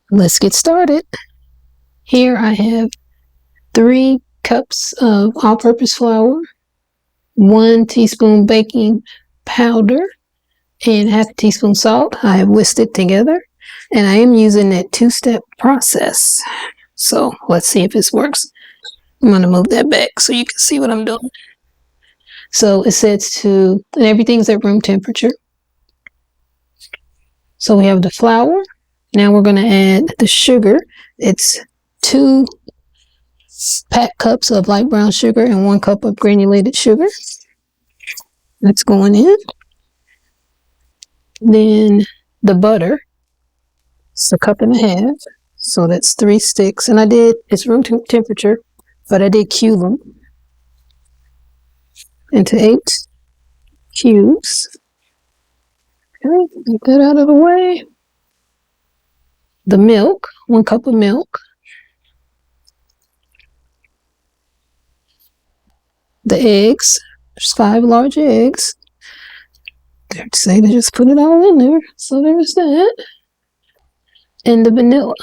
Let's get started. Here I have 3 cups of all-purpose flour, 1 teaspoon baking powder, and half a teaspoon salt. I have whisked it together, and I am using that 2-step process. So let's see if this works. I'm going to move that back so you can see what I'm doing. So it sets to, and everything's at room temperature. So we have the flour. Now we're going to add the sugar. It's 2 packed cups of light brown sugar and 1 cup of granulated sugar. That's going in. Then the butter. It's 1.5 cups. So that's 3 sticks. And it's room temperature, but I did cube them into 8 cubes. Okay, get that out of the way. The milk, 1 cup of milk. The eggs, there's 5 large eggs. They'd say to just put it all in there. So there's that. And the vanilla.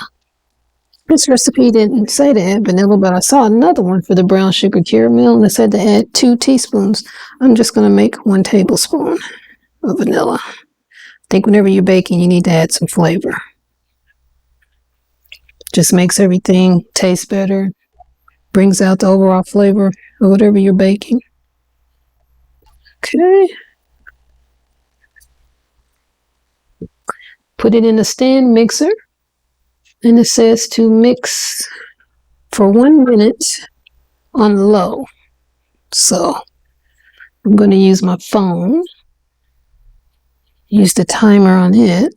This recipe didn't say to add vanilla, but I saw another one for the brown sugar caramel, and it said to add 2 teaspoons. I'm just going to make 1 tablespoon of vanilla. I think whenever you're baking, you need to add some flavor. Just makes everything taste better, brings out the overall flavor of whatever you're baking. Okay. Put it in a stand mixer, and it says to mix for 1 minute on low. So I'm going to use my phone, use the timer on it.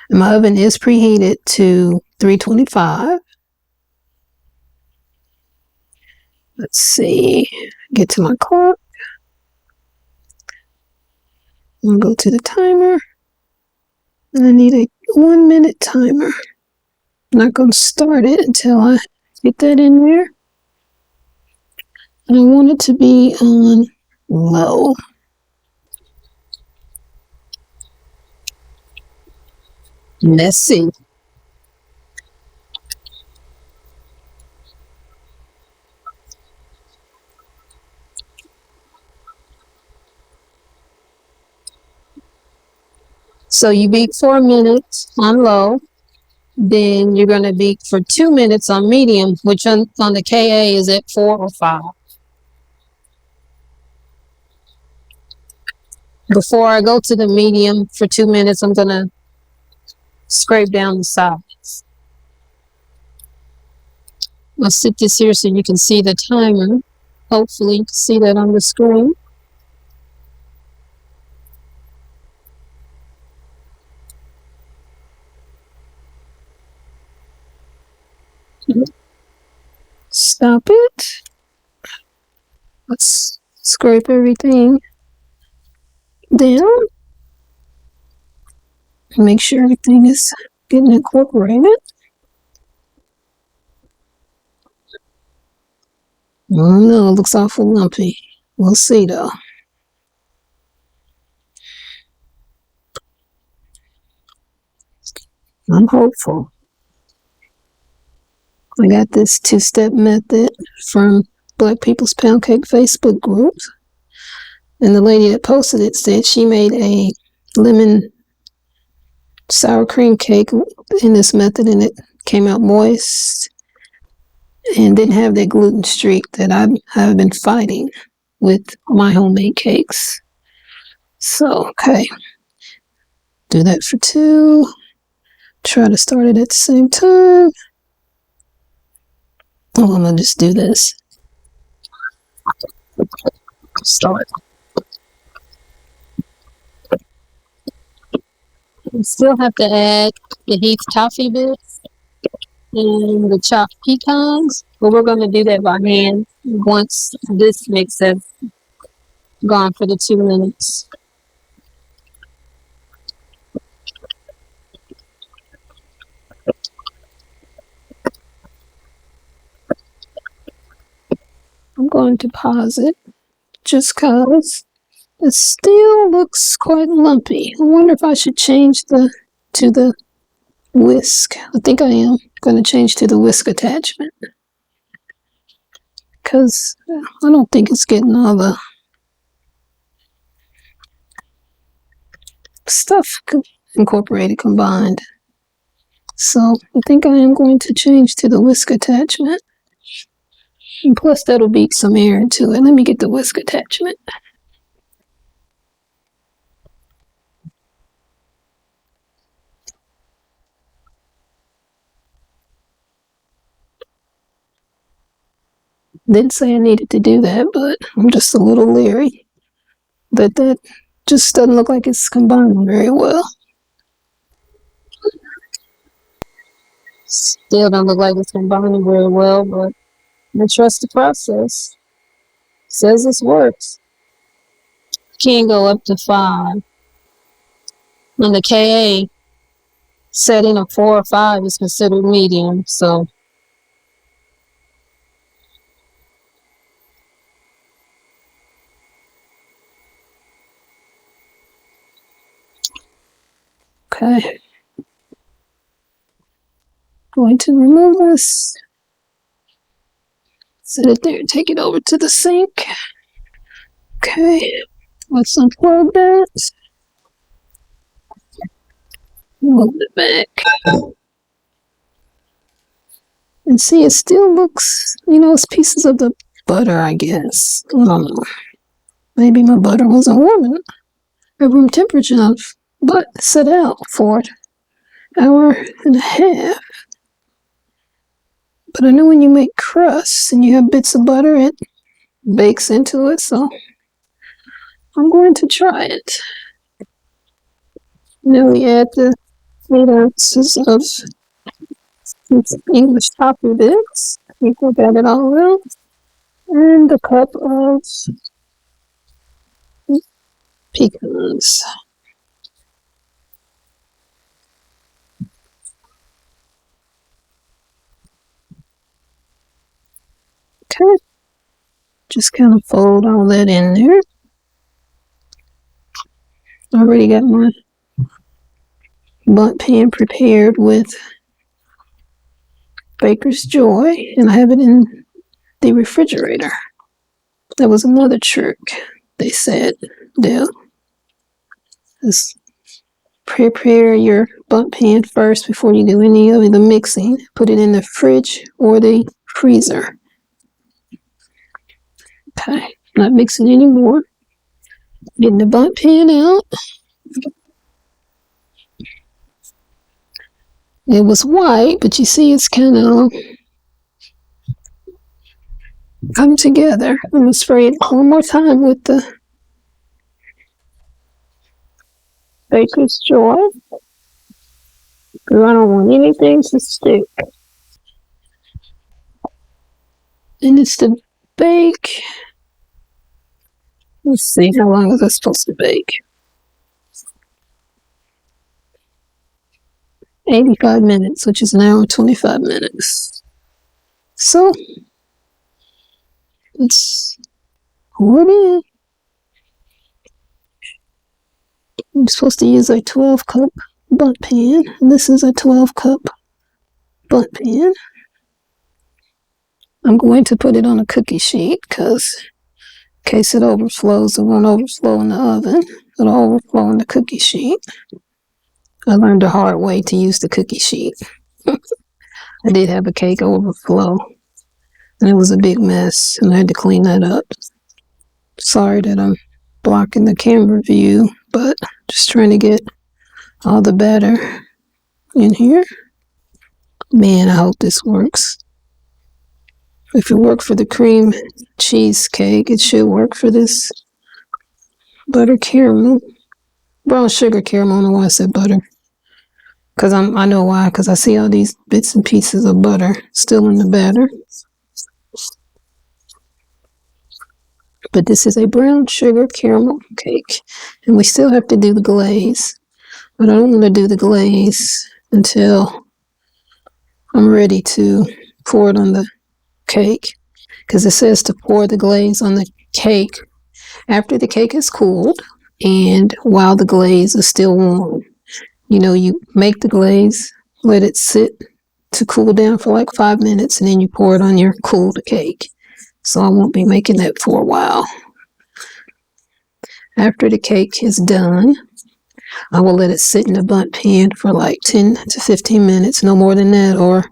And my oven is preheated to 325. Let's see, get to my clock. I'm going to go to the timer. And I need a 1 minute timer. I'm not going to start it until I get that in there. And I want it to be on low. Let's see. So you beat 4 minutes on low. Then you're going to beat for 2 minutes on medium, which on the KA is at 4 or 5. Before I go to the medium for 2 minutes, I'm going to scrape down the sides. I'll sit this here so you can see the timer. Hopefully you can see that on the screen. Stop it. Let's scrape everything down. Make sure everything is getting incorporated. Oh no, it looks awful lumpy. We'll see though. I'm hopeful. I got this 2-step method from Black People's Pound Cake Facebook group. And the lady that posted it said she made a lemon sour cream cake in this method, and it came out moist and didn't have that gluten streak that I've been fighting with my homemade cakes. So, okay. Do that for 2. Try to start it at the same time. Oh, I'm going to just do this. Start. You still have to add the Heath toffee bits and the chopped pecans, but we're going to do that by hand once this mix has gone for the 2 minutes. I'm going to pause it just because It still looks quite lumpy. I wonder if I should change to the whisk. I think I am going to change to the whisk attachment, because I don't think it's getting all the stuff incorporated combined. So I think I am going to change to the whisk attachment. And plus that'll beat some air into it. Let me get the whisk attachment. Didn't say I needed to do that, but I'm just a little leery that just doesn't look like it's combining very well. Still don't look like it's combining very well, but I trust the process. Says this works. Can go up to 5. And the KA setting of 4 or 5 is considered medium, so okay. Going to remove this. Set it there and take it over to the sink. Okay. Let's unplug that. Move it back. And see, it still looks, it's pieces of the butter, I guess. I don't know. Maybe my butter wasn't warm enough at room temperature enough, but set out for an hour and a half. But I know when you make crusts and you have bits of butter, it bakes into it, so I'm going to try it. Now we add the 8 ounces of English toffee bits. I think we'll get it all out. And a cup of pecans. Okay. Just kind of fold all that in there. I already got my Bundt pan prepared with Baker's Joy, and I have it in the refrigerator. That was another trick they said, do. Just prepare your Bundt pan first before you do any of the mixing. Put it in the fridge or the freezer. Okay, not mixing anymore. Getting the Bundt pan out. It was white, but you see it's kind of come together. I'm going to spray it one more time with the Baker's Joy, because I don't want anything to stick. And it's to bake. Let's see, how long is that supposed to bake? 85 minutes, which is an hour and 25 minutes. So, let's pour it in. I'm supposed to use a 12-cup Bundt pan, and this is a 12-cup Bundt pan. I'm going to put it on a cookie sheet, because in case it overflows, it won't overflow in the oven. It'll overflow in the cookie sheet. I learned the hard way to use the cookie sheet. I did have a cake overflow, and it was a big mess, and I had to clean that up. Sorry that I'm blocking the camera view, but just trying to get all the batter in here. Man, I hope this works. If it worked for the cream cheesecake, it should work for this butter caramel. Brown sugar caramel. I don't know why I said butter. Because I know why. Because I see all these bits and pieces of butter still in the batter. But this is a brown sugar caramel cake. And we still have to do the glaze. But I don't want to do the glaze until I'm ready to pour it on the cake. Because it says to pour the glaze on the cake After the cake is cooled and while the glaze is still warm, you know, you make the glaze, let it sit to cool down for like 5 minutes, and then you pour it on your cooled cake. So I won't be making that for a while. After the cake is done, I will let it sit in the Bundt pan for like 10 to 15 minutes, no more than that, or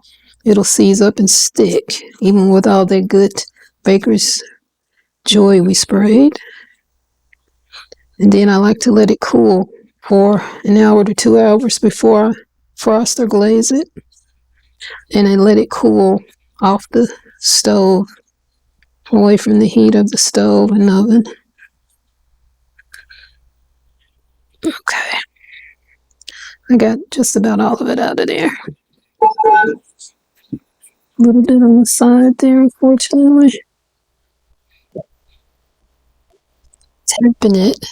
it'll seize up and stick, even with all that good baker's joy we sprayed. And then I like to let it cool for an hour to 2 hours before I frost or glaze it. And I let it cool off the stove, away from the heat of the stove and oven. Okay. I got just about all of it out of there. A little bit on the side there, unfortunately. Tapping it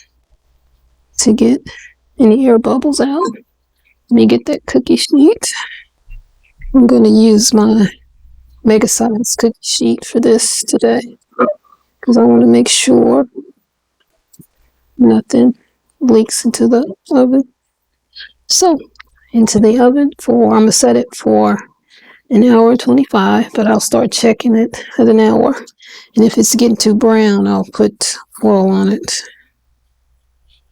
to get any air bubbles out. Let me get that cookie sheet. I'm going to use my mega size cookie sheet for this today because I want to make sure nothing leaks into the oven. So, into the oven I'm going to set it for an hour 25, but I'll start checking it at an hour. And if it's getting too brown, I'll put foil on it.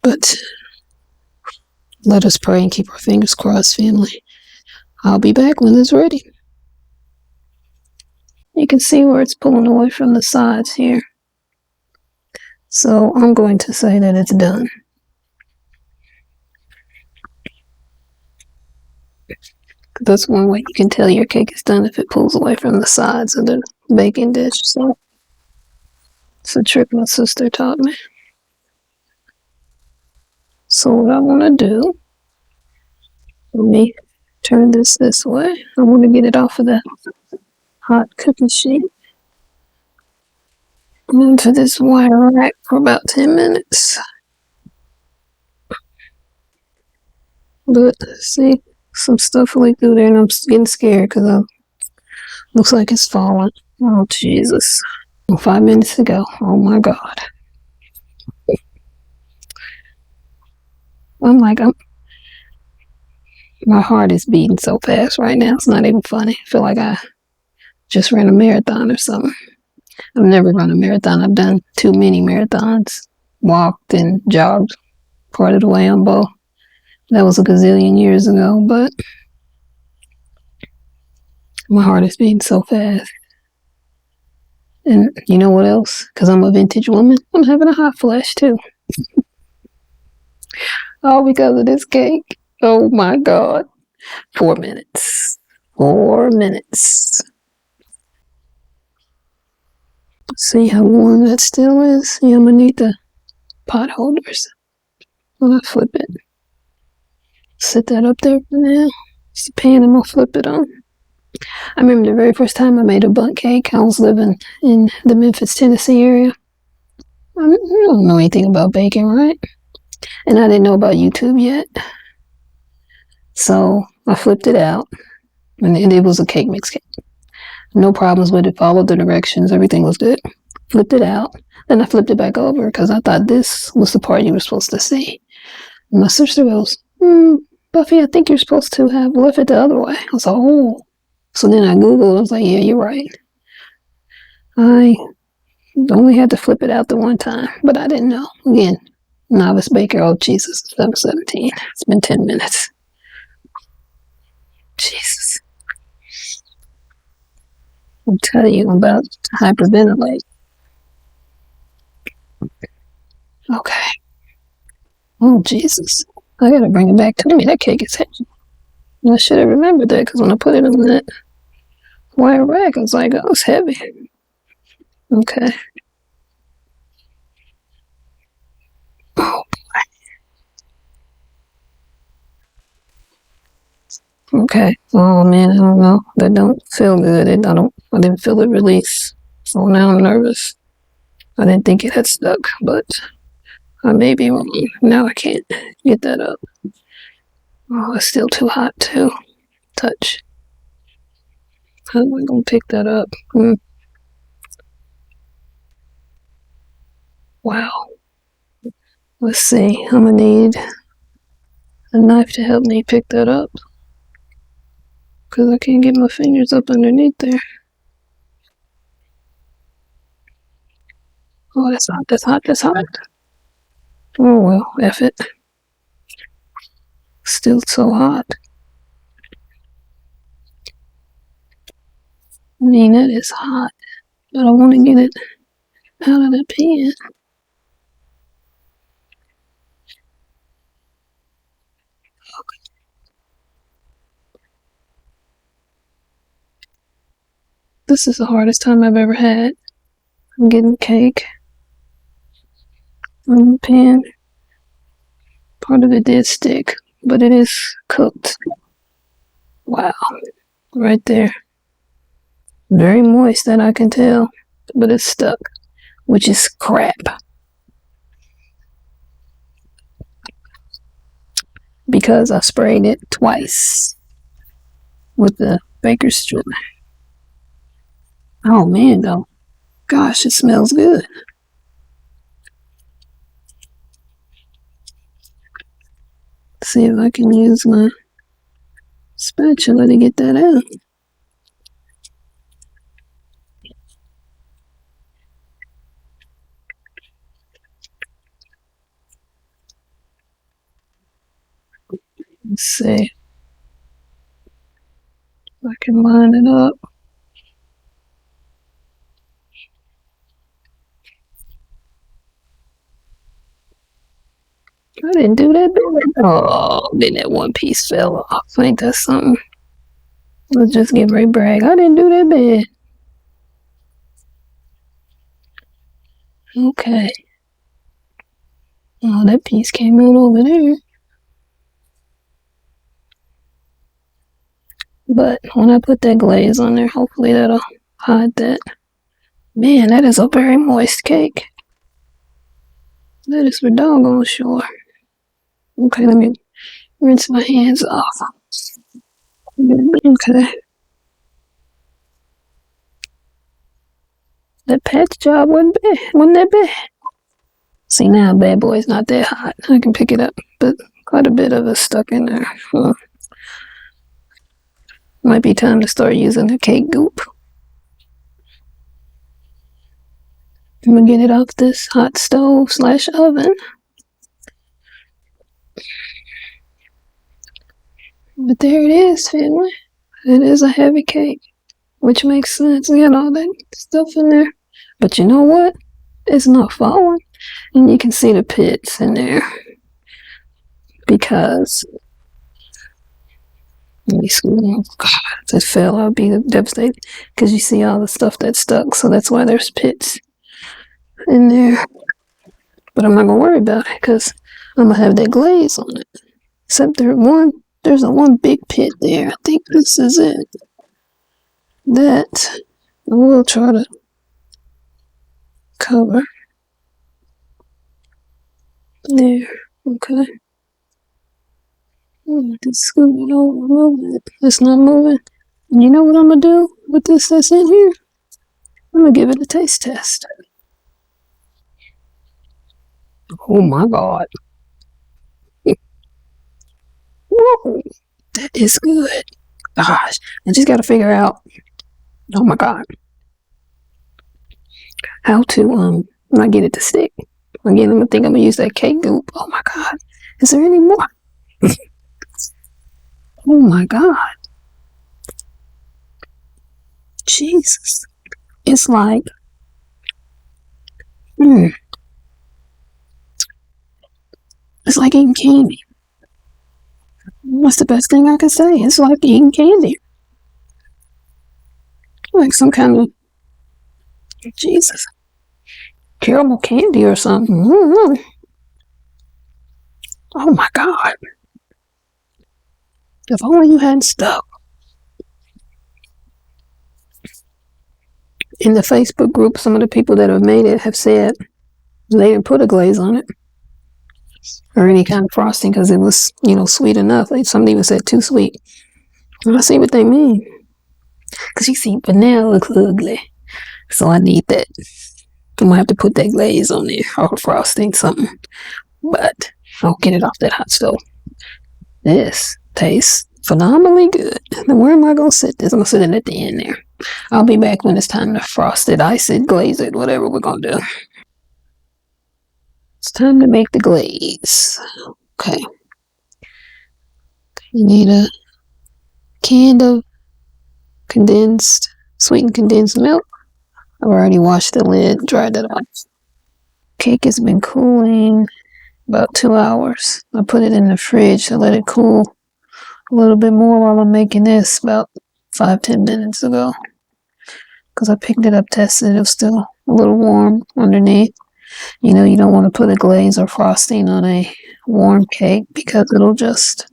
But let us pray and keep our fingers crossed, family. I'll be back when it's ready. You can see where it's pulling away from the sides here. So I'm going to say that it's done. That's one way you can tell your cake is done, if it pulls away from the sides of the baking dish. So it's a trick my sister taught me. So what I want to do, let me turn this way. I want to get it off of that hot cookie sheet. And for this wire rack for about 10 minutes. But see, some stuff leaked through there, and I'm getting scared because it looks like it's falling. Oh, Jesus. 5 minutes to go. Oh, my God. My heart is beating so fast right now. It's not even funny. I feel like I just ran a marathon or something. I've never run a marathon. I've done too many marathons. Walked and jogged part of the way on both. That was a gazillion years ago, but my heart is beating so fast. And you know what else? Because I'm a vintage woman, I'm having a hot flash too. All because of this cake. Oh my God. 4 minutes. 4 minutes. See how warm that still is? Yeah, I'm gonna need the pot holders when I flip it. Set that up there for now. It's the pan I'm gonna flip it on. I remember the very first time I made a Bundt cake. I was living in the Memphis, Tennessee area. I don't know anything about baking, right? And I didn't know about YouTube yet. So I flipped it out, and it was a cake mix cake. No problems with it, followed the directions, everything was good. Flipped it out, then I flipped it back over because I thought this was the part you were supposed to see. And my sister goes, Buffy, I think you're supposed to have left it the other way. I was like, oh. So then I Googled, I was like, yeah, you're right. I only had to flip it out the one time, but I didn't know. Again, novice baker, oh Jesus, I'm 17. It's been 10 minutes. Jesus. I'll tell you about hyperventilate. Okay. Oh, Jesus. I gotta bring it back to me. That cake is heavy. I should have remembered that because when I put it in that wire rack, I was like, oh, it's heavy. Okay. Oh, boy. Okay. Oh, man, I don't know. That don't feel good. I didn't feel it release. So now I'm nervous. I didn't think it had stuck, but I may be wrong. Now I can't get that up. Oh, it's still too hot to touch. How am I going to pick that up? Wow. Let's see, I'm gonna need a knife to help me pick that up, because I can't get my fingers up underneath there. Oh, that's hot, that's hot, that's hot. Oh well, F it. Still so hot. I mean, it is hot, but I want to get it out of the pan. This is the hardest time I've ever had. I'm getting cake on the pan. Part of it did stick, but it is cooked. Wow, right there. Very moist, that I can tell, but it's stuck, which is crap. Because I sprayed it twice with the baker's strip. Oh man, though. Gosh, it smells good. Let's see if I can use my spatula to get that out. Let's see if I can line it up. I didn't do that bad. Oh, then that one piece fell off. Ain't that something? Let's just give Ray brag. I didn't do that bad. Okay. Oh, that piece came out over there. But when I put that glaze on there, hopefully that'll hide that. Man, that is a very moist cake. That is for doggone sure. Okay, let me rinse my hands off. Okay. That patch job wasn't that bad. See, now bad boy's not that hot. I can pick it up, but quite a bit of it stuck in there. Might be time to start using the cake goop. I'm gonna get it off this hot stove / oven. But there it is, family. It is a heavy cake, which makes sense. We got all that stuff in there. But you know what? It's not falling. And you can see the pits in there. Because, let me see. God, if it fell, I would be devastated. Because you see all the stuff that's stuck. So that's why there's pits in there. But I'm not going to worry about it because I'm going to have that glaze on it. Except there's a one big pit there. I think this is it. That I will try to cover. There. Okay. Just scoot it over a little bit. It's not moving. You know what I'm going to do with this that's in here? I'm going to give it a taste test. Oh my God. Whoa. That is good. Gosh. I just got to figure out, oh my God, how to not get it to stick. Again, I'm going to use that cake goop. Oh my God. Is there any more? Oh my God. Jesus. It's like, it's like eating candy. That's the best thing I can say. It's like eating candy. Like some kind of, Jesus, caramel candy or something. Oh my God. If only you hadn't stuck. In the Facebook group, some of the people that have made it have said they didn't put a glaze on it or any kind of frosting because it was, sweet enough. Like somebody even said too sweet. I see what they mean. Because you see, vanilla looks ugly. So I need that. I'm going to have to put that glaze on there or frosting, something. but I'll get it off that hot stove. This tastes phenomenally good. Now, where am I going to sit this? I'm going to sit it at the end there. I'll be back when it's time to frost it, ice it, glaze it, whatever we're going to do. It's time to make the glaze. Okay. You need a can of sweetened condensed milk. I've already washed the lid, dried it off. Cake has been cooling about 2 hours. I put it in the fridge to let it cool a little bit more while I'm making this about 5-10 minutes ago. Because I picked it up, tested it, it was still a little warm underneath. You know, you don't want to put a glaze or frosting on a warm cake because it'll just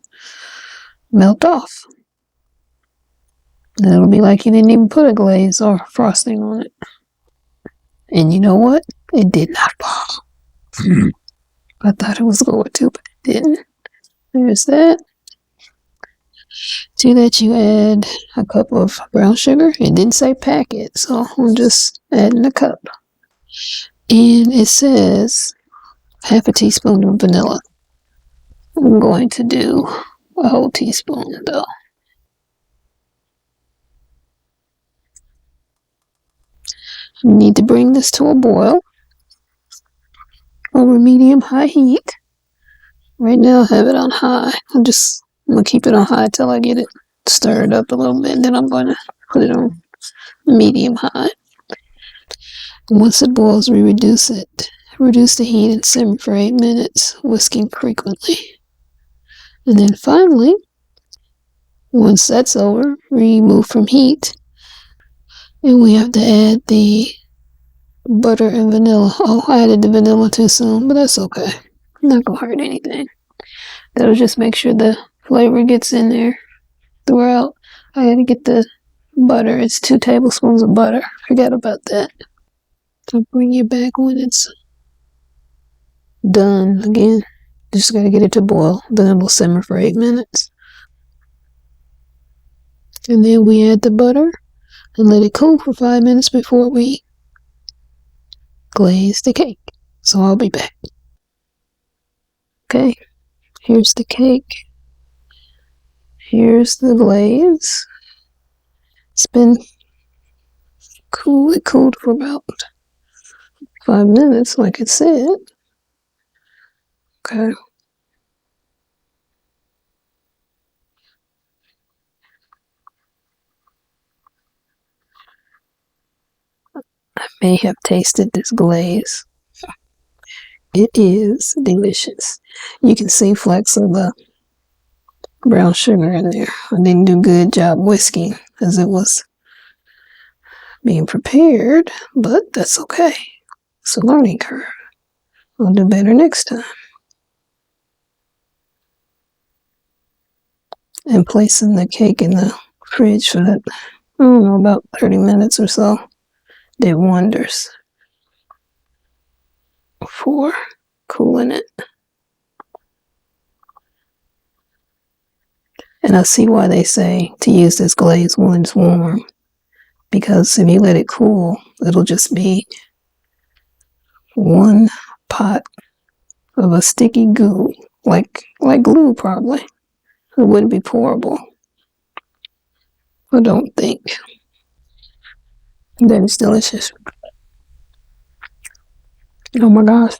melt off. And it'll be like you didn't even put a glaze or frosting on it. And you know what? It did not fall. I thought it was going to, but it didn't. There's that. To that you add a cup of brown sugar. It didn't say packet, so I'm just adding a cup. And it says half a teaspoon of vanilla. I'm going to do a whole teaspoon though. You need to bring this to a boil over medium-high heat. Right now I have it on high. I'm going to keep it on high till I get it stirred up a little bit. Then I'm going to put it on medium-high. Once it boils, we reduce it. Reduce the heat and simmer for 8 minutes, whisking frequently. And then finally, once that's over, remove from heat. And we have to add the butter and vanilla. Oh, I added the vanilla too soon, but that's okay. Not gonna hurt anything. That'll just make sure the flavor gets in there throughout. I had to get the butter. It's 2 tablespoons of butter. Forgot about that. I'll bring you back when it's done. Again, just gotta get it to boil. Then it'll simmer for 8 minutes. And then we add the butter and let it cool for 5 minutes before we glaze the cake. So I'll be back. Okay, here's the cake. Here's the glaze. It's been cool. It cooled for about 5 minutes, like it said. Okay. I may have tasted this glaze. It is delicious. You can see flecks of the brown sugar in there. I didn't do a good job whisking as it was being prepared, but that's okay. It's a learning curve. I'll do better next time. And placing the cake in the fridge for that, I don't know, about 30 minutes or so did wonders for cooling it. And I see why they say to use this glaze when it's warm, because if you let it cool, it'll just be one pot of a sticky goo, like glue probably. It wouldn't be pourable. I don't think. That is delicious. Oh my gosh.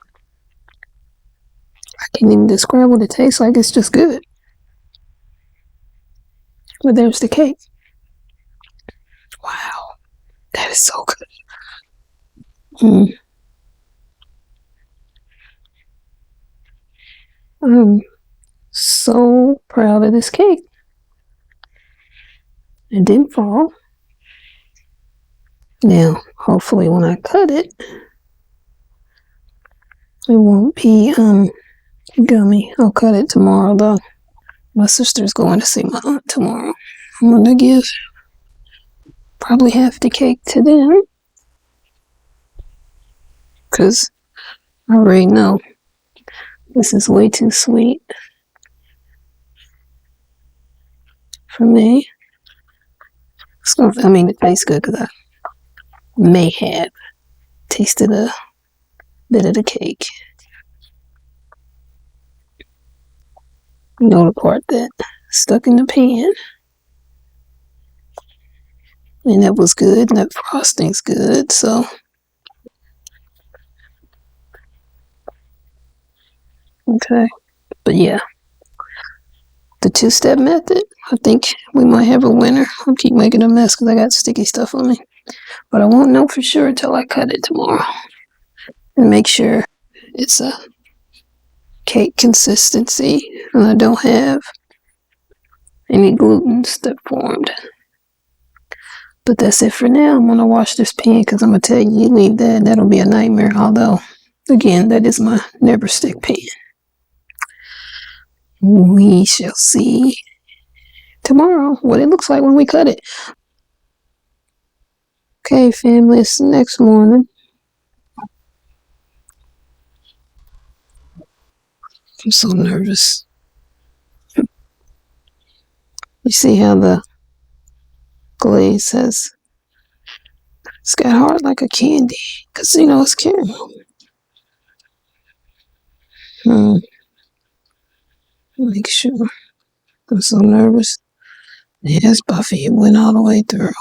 I can't even describe what it tastes like. It's just good. But there's the cake. Wow. That is so good. I'm so proud of this cake. It didn't fall. Now, hopefully when I cut it, it won't be gummy. I'll cut it tomorrow though. My sister's going to see my aunt tomorrow. I'm going to give probably half the cake to them, because I already know this is way too sweet for me. It tastes good because I may have tasted a bit of the cake. You know, the part that stuck in the pan. And that was good, and that frosting's good, so. Okay. But yeah. The two-step method, I think we might have a winner. I'll keep making a mess because I got sticky stuff on me. But I won't know for sure until I cut it tomorrow. And make sure it's a cake consistency and I don't have any glutens that formed. But that's it for now. I'm going to wash this pan because I'm going to tell you, you leave that, that'll be a nightmare. Although, again, that is my never stick pan. We shall see tomorrow what it looks like when we cut it. Okay, family, it's the next morning. I'm so nervous. You see how the glaze has, it's got hard like a candy, because, you know, it's caramel. Make sure. I'm so nervous. Yes, Buffy, it went all the way through.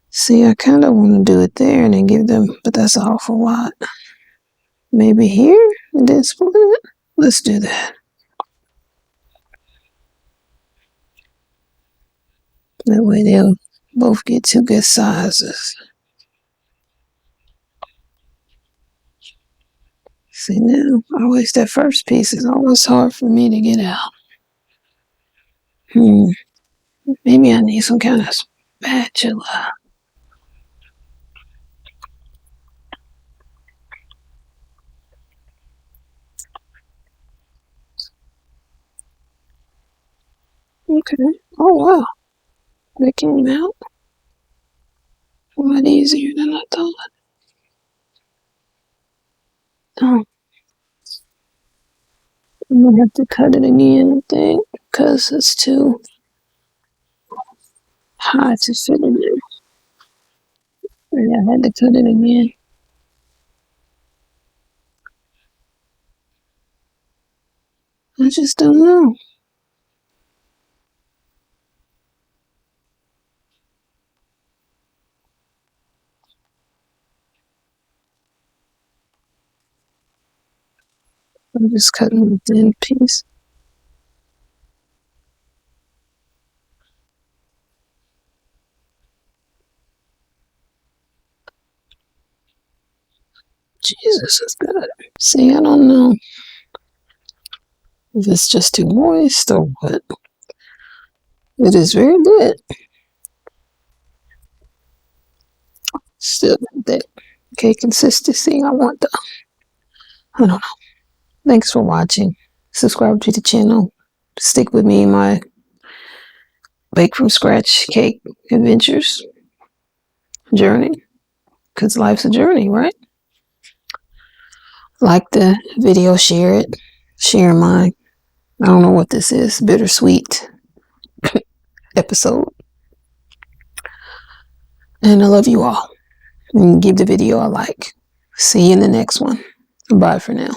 See, I kind of want to do it there and then give them, but that's an awful lot. Maybe here and then split it. Let's do that. That way they'll both get two good sizes. See now, always that first piece is always hard for me to get out. Maybe I need some kind of spatula. Okay. Oh wow, that came out a lot easier than I thought. Oh. I'm gonna have to cut it again, I think, because it's too high to fit in there. Yeah, I had to cut it again. I just don't know. I'm just cutting the thin piece. Jesus, it's good. See, I don't know if it's just too moist or what. It is very good. Still that cake consistency I want though. I don't know. Thanks for watching. Subscribe to the channel. Stick with me in my bake from scratch cake adventures journey. Because life's a journey, right? Like the video, share it. Share my, I don't know what this is, bittersweet episode. And I love you all. And give the video a like. See you in the next one. Bye for now.